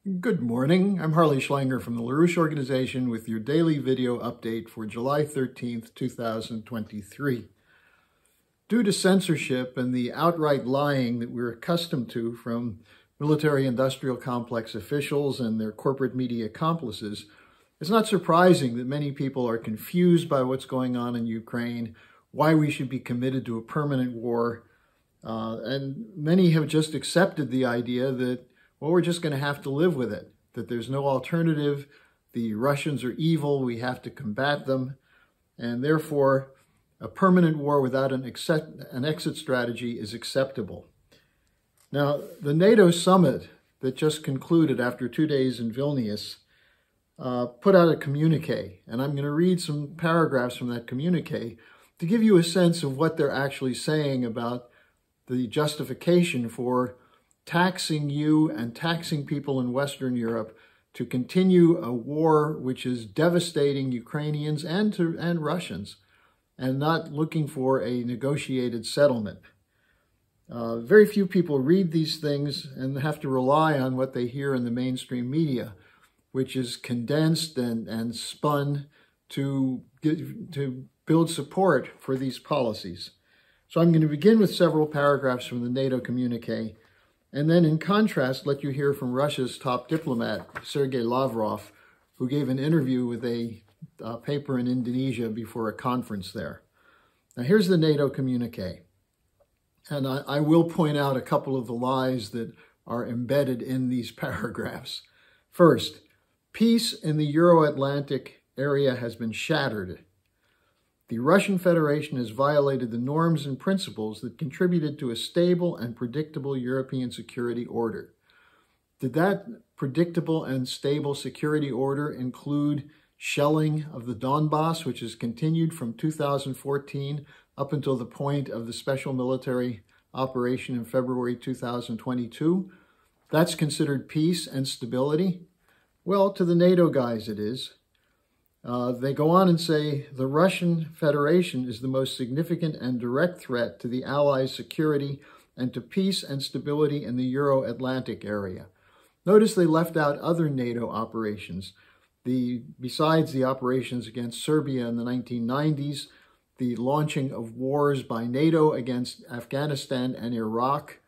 Good morning. I'm Harley Schlanger from the LaRouche organization with your daily video update for July 13th, 2023. Due to censorship and the outright lying that we're accustomed to from military-industrial complex officials and their corporate media accomplices, it's not surprising that many people are confused by what's going on in Ukraine, why we should be committed to a permanent war, and many have just accepted the idea that well, we're just going to have to live with it, that there's no alternative, the Russians are evil, we have to combat them, and therefore a permanent war without an exit strategy is acceptable. Now, the NATO summit that just concluded after 2 days in Vilnius put out a communique, and I'm going to read some paragraphs from that communique to give you a sense of what they're actually saying about the justification for taxing you and taxing people in Western Europe to continue a war which is devastating Ukrainians and Russians, and not looking for a negotiated settlement. Very few people read these things and have to rely on what they hear in the mainstream media, which is condensed and spun to build support for these policies. So I'm going to begin with several paragraphs from the NATO communique, and then in contrast, let you hear from Russia's top diplomat, Sergei Lavrov, who gave an interview with a paper in Indonesia before a conference there. Now here's the NATO communique. And I will point out a couple of the lies that are embedded in these paragraphs. First, peace in the Euro-Atlantic area has been shattered. The Russian Federation has violated the norms and principles that contributed to a stable and predictable European security order. Did that predictable and stable security order include shelling of the Donbass, which has continued from 2014 up until the point of the special military operation in February 2022? That's considered peace and stability? Well, to the NATO guys it is. They go on and say, the Russian Federation is the most significant and direct threat to the Allies' security and to peace and stability in the Euro-Atlantic area. Notice they left out other NATO operations. Besides the operations against Serbia in the 1990s, the launching of wars by NATO against Afghanistan and Iraq,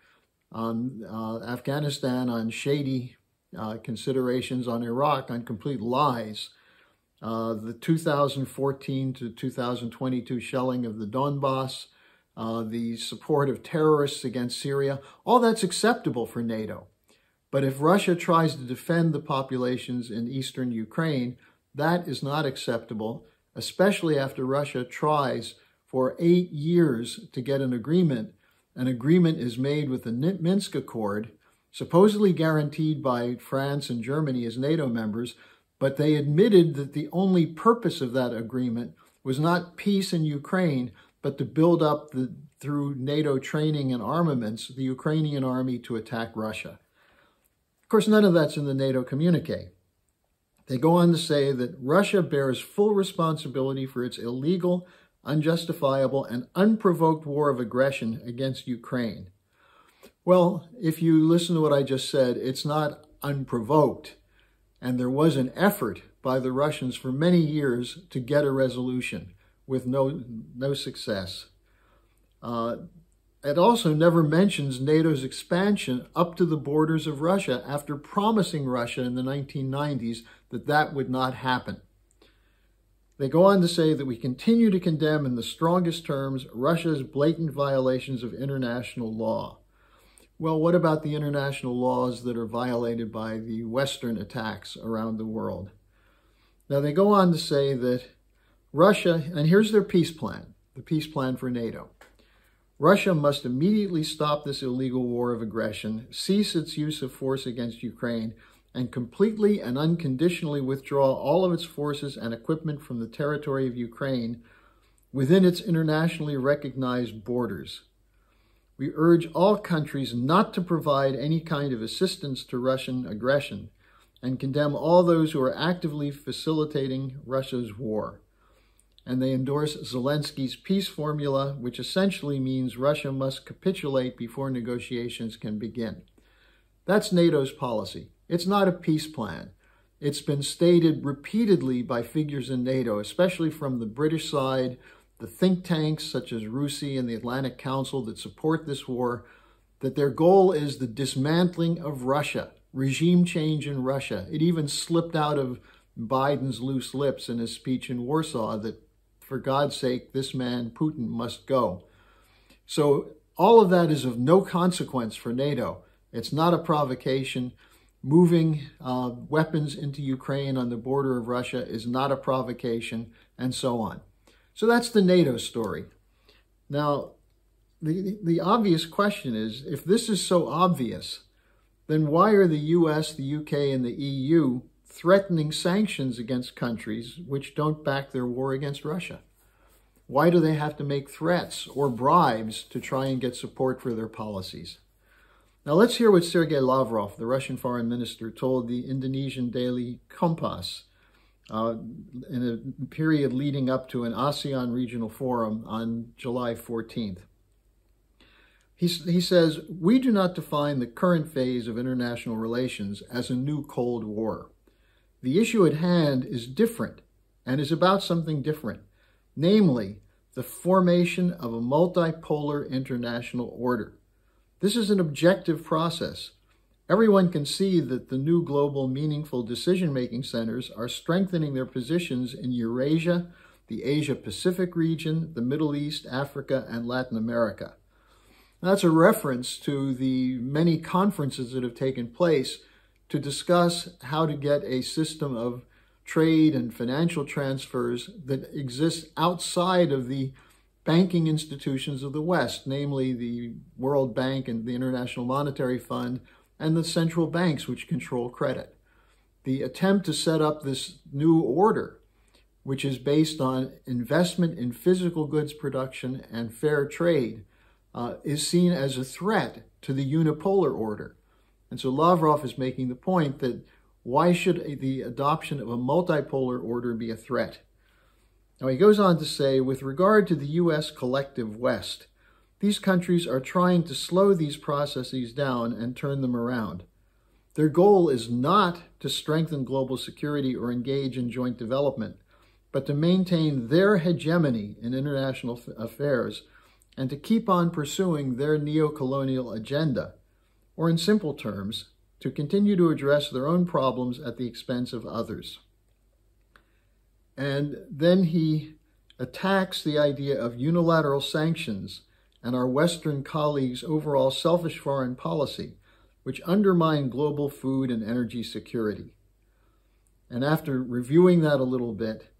Afghanistan on shady considerations, on Iraq on complete lies, the 2014 to 2022 shelling of the Donbass, the support of terrorists against Syria, all that's acceptable for NATO. But if Russia tries to defend the populations in eastern Ukraine, that is not acceptable, especially after Russia tries for 8 years to get an agreement. An agreement is made with the Minsk Accord, supposedly guaranteed by France and Germany as NATO members, but they admitted that the only purpose of that agreement was not peace in Ukraine, but to build up, through NATO training and armaments, the Ukrainian army to attack Russia. Of course, none of that's in the NATO communique. They go on to say that Russia bears full responsibility for its illegal, unjustifiable, and unprovoked war of aggression against Ukraine. Well, if you listen to what I just said, it's not unprovoked. And there was an effort by the Russians for many years to get a resolution with no success. It also never mentions NATO's expansion up to the borders of Russia after promising Russia in the 1990s that that would not happen. They go on to say that we continue to condemn in the strongest terms Russia's blatant violations of international law. Well, what about the international laws that are violated by the Western attacks around the world? Now, they go on to say that Russia, and here's their peace plan, the peace plan for NATO. Russia must immediately stop this illegal war of aggression, cease its use of force against Ukraine, and completely and unconditionally withdraw all of its forces and equipment from the territory of Ukraine within its internationally recognized borders. We urge all countries not to provide any kind of assistance to Russian aggression and condemn all those who are actively facilitating Russia's war. And they endorse Zelensky's peace formula, which essentially means Russia must capitulate before negotiations can begin. That's NATO's policy. It's not a peace plan. It's been stated repeatedly by figures in NATO, especially from the British side, the think tanks such as RUSI and the Atlantic Council that support this war, that their goal is the dismantling of Russia, regime change in Russia. It even slipped out of Biden's loose lips in his speech in Warsaw that, for God's sake, this man, Putin, must go. So all of that is of no consequence for NATO. It's not a provocation. Moving weapons into Ukraine on the border of Russia is not a provocation, and so on. So that's the NATO story. Now, the obvious question is, if this is so obvious, then why are the US, the UK, and the EU threatening sanctions against countries which don't back their war against Russia? Why do they have to make threats or bribes to try and get support for their policies? Now let's hear what Sergei Lavrov, the Russian Foreign Minister, told the Indonesian daily Kompas in a period leading up to an ASEAN regional forum on July 14th. He says, "We do not define the current phase of international relations as a new Cold War. The issue at hand is different and is about something different, namely the formation of a multipolar international order. This is an objective process. Everyone can see that the new global meaningful decision-making centers are strengthening their positions in Eurasia, the Asia-Pacific region, the Middle East, Africa, and Latin America." That's a reference to the many conferences that have taken place to discuss how to get a system of trade and financial transfers that exists outside of the banking institutions of the West, namely the World Bank and the International Monetary Fund and the central banks which control credit. The attempt to set up this new order, which is based on investment in physical goods production and fair trade, is seen as a threat to the unipolar order. And so Lavrov is making the point that why should the adoption of a multipolar order be a threat? Now he goes on to say, with regard to the U.S. collective West, these countries are trying to slow these processes down and turn them around. Their goal is not to strengthen global security or engage in joint development, but to maintain their hegemony in international affairs and to keep on pursuing their neo-colonial agenda, or in simple terms, to continue to address their own problems at the expense of others. And then he attacks the idea of unilateral sanctions and our Western colleagues' overall selfish foreign policy, which undermine global food and energy security. And after reviewing that a little bit,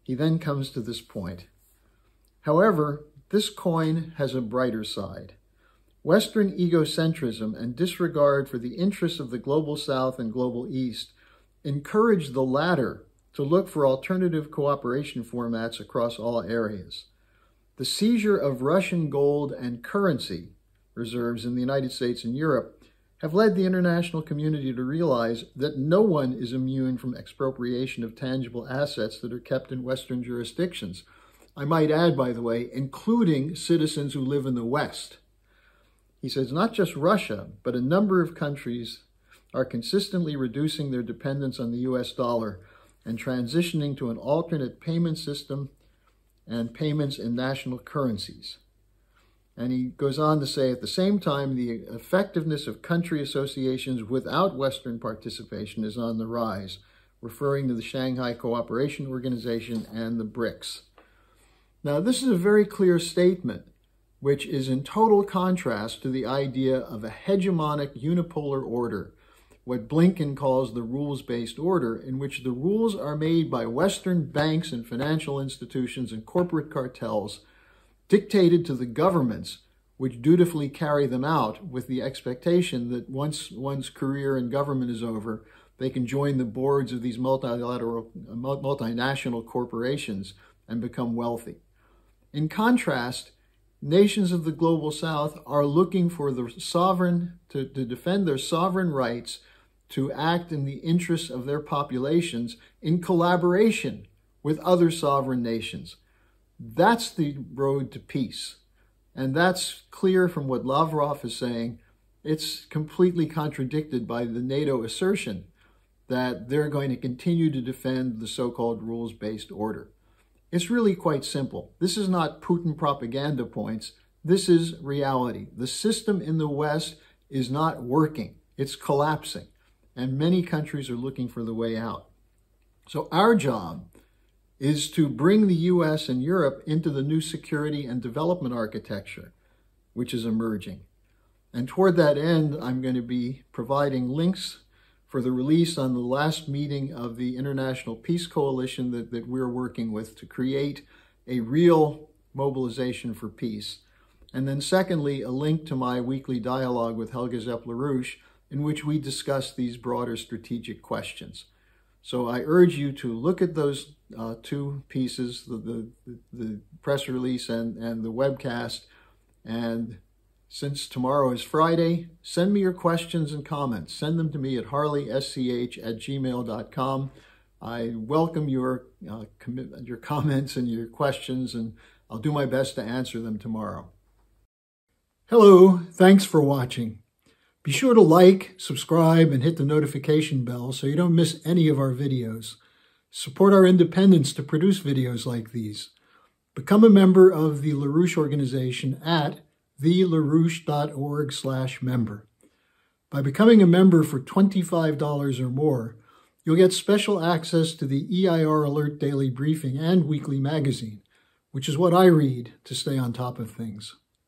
he then comes to this point. However, this coin has a brighter side. Western egocentrism and disregard for the interests of the global South and global East encourage the latter to look for alternative cooperation formats across all areas. The seizure of Russian gold and currency reserves in the United States and Europe have led the international community to realize that no one is immune from expropriation of tangible assets that are kept in Western jurisdictions. I might add, by the way, including citizens who live in the West. He says not just Russia, but a number of countries are consistently reducing their dependence on the US dollar and transitioning to an alternate payment system and payments in national currencies. And he goes on to say, at the same time, the effectiveness of country associations without Western participation is on the rise, referring to the Shanghai Cooperation Organization and the BRICS. Now, this is a very clear statement, which is in total contrast to the idea of a hegemonic unipolar order, what Blinken calls the rules-based order, in which the rules are made by Western banks and financial institutions and corporate cartels, dictated to the governments, which dutifully carry them out with the expectation that once one's career in government is over, they can join the boards of these multinational corporations and become wealthy. In contrast, nations of the global South are looking for the sovereign to defend their sovereign rights to act in the interests of their populations in collaboration with other sovereign nations. That's the road to peace. And that's clear from what Lavrov is saying. it's completely contradicted by the NATO assertion that they're going to continue to defend the so-called rules-based order. It's really quite simple. This is not Putin propaganda points. This is reality. The system in the West is not working. It's collapsing. And many countries are looking for the way out. So our job is to bring the US and Europe into the new security and development architecture, which is emerging. And toward that end, I'm going to be providing links for the release on the last meeting of the International Peace Coalition that we're working with to create a real mobilization for peace. And then secondly, a link to my weekly dialogue with Helga Zepp-LaRouche, in which we discuss these broader strategic questions. So I urge you to look at those two pieces, the press release and the webcast. And since tomorrow is Friday, send me your questions and comments. Send them to me at harleysch@gmail.com. I welcome your comments and your questions, and I'll do my best to answer them tomorrow. Hello, thanks for watching. Be sure to like, subscribe, and hit the notification bell so you don't miss any of our videos. Support our independence to produce videos like these. Become a member of the LaRouche organization at thelarouche.org/member. By becoming a member for $25 or more, you'll get special access to the EIR Alert Daily Briefing and Weekly Magazine, which is what I read to stay on top of things.